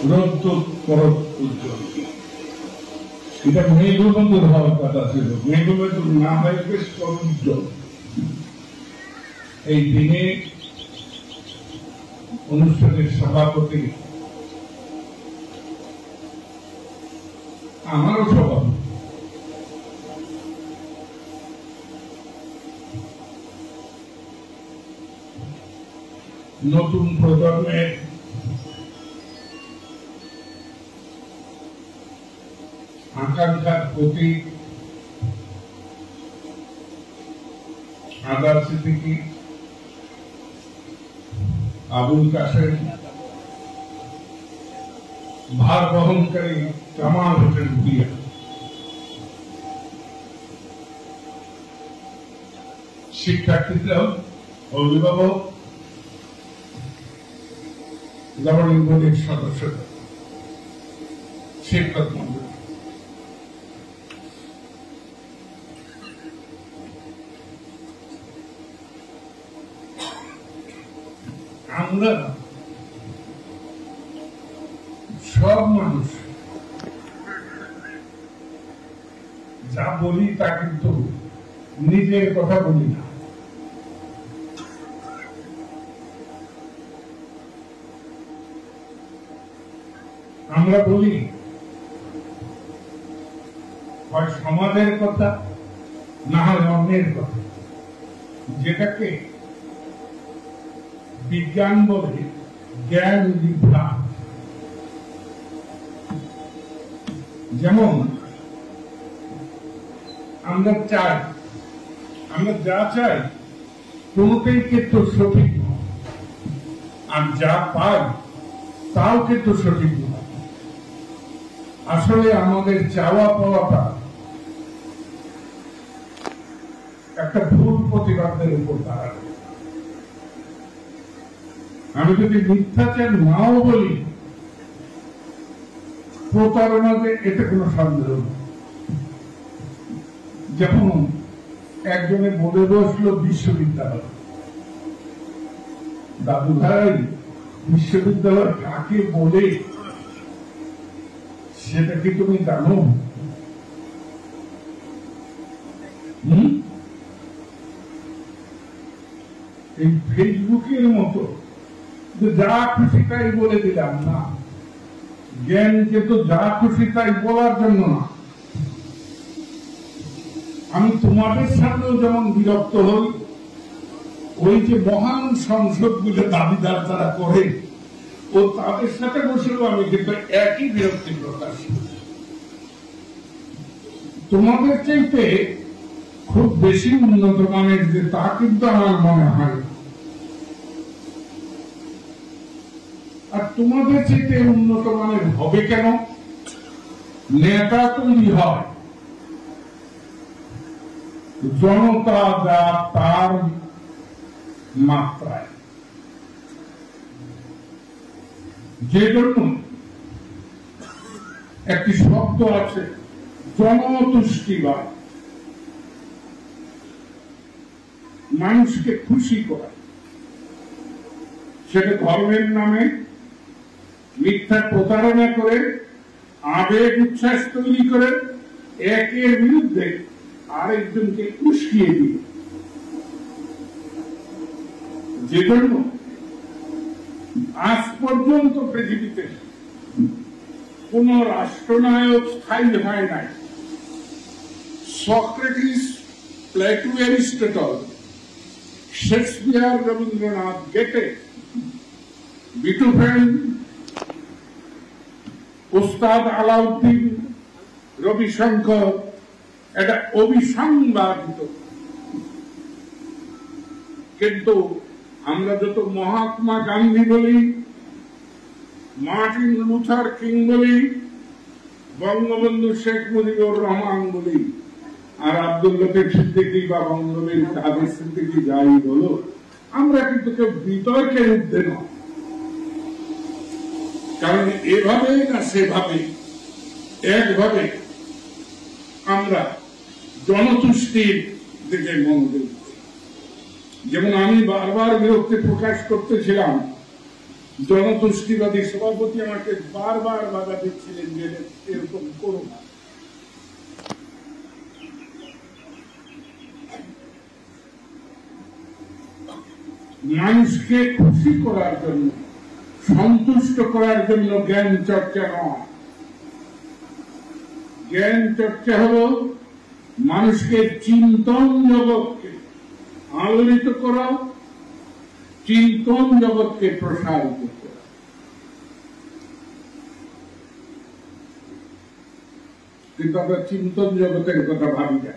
রোদ্দুর করত উজ্জ্বল। এটা মেঘবন্ধুর হওয়ার কথা ছিল, মেঘবন্ধু না হয় বেশ উজ্জ্বল। এই দিনে অনুষ্ঠানের সভাপতি আমারও স্বভাব, নতুন প্রজন্মের আকাঙ্ক্ষার প্রতি আদার সিদ্দিকী, আবুল কাসেম, ভার বহনকারী কামাল হোসেন ভুইয়া, শিক্ষার্থীরা, অভিভাবক, গভর্নিং বডির সদস্যরা, শিক্ষক মন্ডলী, আমরা সব মানুষ যা বলি তা কিন্তু নিজের কথা বলি না। আমরা বলি হয় সমাজের কথা, না হয় অন্যের কথা, যেটাকে বিজ্ঞান বলে জ্ঞান বিভ্রাট। যেমন আমরা যা চাই কোনটাই কিন্তু সঠিক নয়, আর যা পাই তাও কিন্তু সঠিক নয়। আসলে আমাদের চাওয়া পাওয়াটা একটা ভুল প্রতিবাদের উপর দাঁড়াবে। আমি যদি মিথ্যাচার নাও বলি, প্রতারণাতে এতে কোনো সন্দেহ নেই। যেমন একজনে বলে বসলো বিশ্ববিদ্যালয়, দাদু ভাই বিশ্ববিদ্যালয় কাকে বলে সেটা কি তুমি জানো? এই ফেসবুকের মতো যা খুশি তাই বলে দিলাম না, জ্ঞানকে তো যা খুশি তাই বলার জন্য না। আমি তোমাদের সাথেও যেমন বিরক্ত হই, ওই যে মহান সংসদগুলো দাবিদার তারা করে, ও তাদের সাথে বসেও আমি কিন্তু একই বিরক্তি প্রকাশ করি। তোমাদের চাইতে খুব বেশি উন্নত মানের যে তা কিন্তু আমার মনে হয়। আর তোমাদের চাইতে উন্নত মানের হবে কেন? নেতা তৈরি হয় জনতা যা তার মাত্রায়, যে জন্য একটি শব্দ আছে জনতুষ্টিবাদ, মানুষকে খুশি করা। সেটা ধর্মের নামে মিথ্যা প্রতারণা করে, আবেগ উচ্ছ্বাস তৈরি করে, একের বিরুদ্ধে আরেকজনকে উস্কিয়ে দিয়ে, যে জন্য আজ পর্যন্ত পৃথিবীতে কোন রাষ্ট্রনায়ক স্থায়ী হয় নাই। Socrates, Plato, Aristotle, Shakespeare, Rabindranath, গেটে, বিটোফেন, ওস্তাদ আলাউদ্দিন, রবিশঙ্কর, এটা অবিসংবাদিত। কিন্তু আমরা যত মহাত্মা গান্ধী বলি, মার্টিন লুথার কিং বলি, বঙ্গবন্ধু শেখ মুজিবুর রহমান বলি, আর আব্দুল লতিফ সিদ্দিকী বা বঙ্গবীর কাদের সিদ্দিকী যাই বলো, আমরা কিন্তু কেউ বিতর্কের ঊর্ধ্বে নয়। কারণ এভাবে না সেভাবে, একভাবে আমরা জনতুষ্টির দিকে মনোযোগ। যেমন আমি বারবার বিরক্তি প্রকাশ করতেছিলাম জনতুষ্টিবাদী সভাপতি আমাকে বারবার বাধা দিচ্ছিলেন যে এরকম করো না। মানুষকে খুশি করার জন্য, সন্তুষ্ট করার জন্য জ্ঞান চর্চা নয়। জ্ঞান চর্চা হল মানুষকে চিন্তন জগৎকে আলোড়িত করা, চিন্তন জগৎকে প্রসারিত করা। কিন্তু আমরা চিন্তন জগতের কথা ভাবি না।